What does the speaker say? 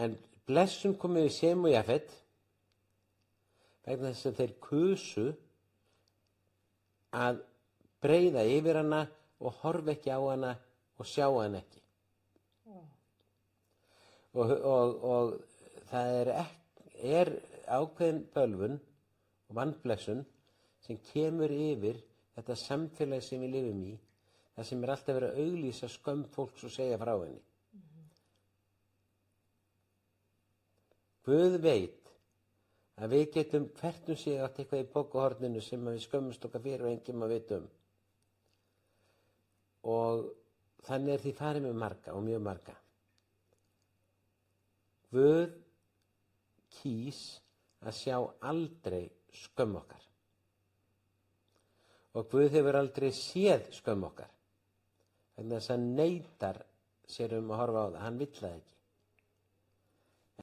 En blessun kom yfir Sem og Jafet vegna þess að þeir kusu að breiða yfir hana og horfa ekki á hana og sjá hana ekki. Og það er ákveðin bölvun og vanblessun sem kemur yfir þetta samfélag sem við lifum í, það sem er alltaf verið að auglýsa skömm fólks og segja frá henni. Guð veit að við getum hvert sig átt eitthvað í bókahorninu sem við skömmumst okkar fyrir og enginn maður veit um. Og þannig er því farið með marga og mjög marga. Guð kýs að sjá aldrei skömm okkar. Og Guð hefur aldrei séð skömm okkar. Þannig að hann neitar sér að horfa á það, hann vill það ekki.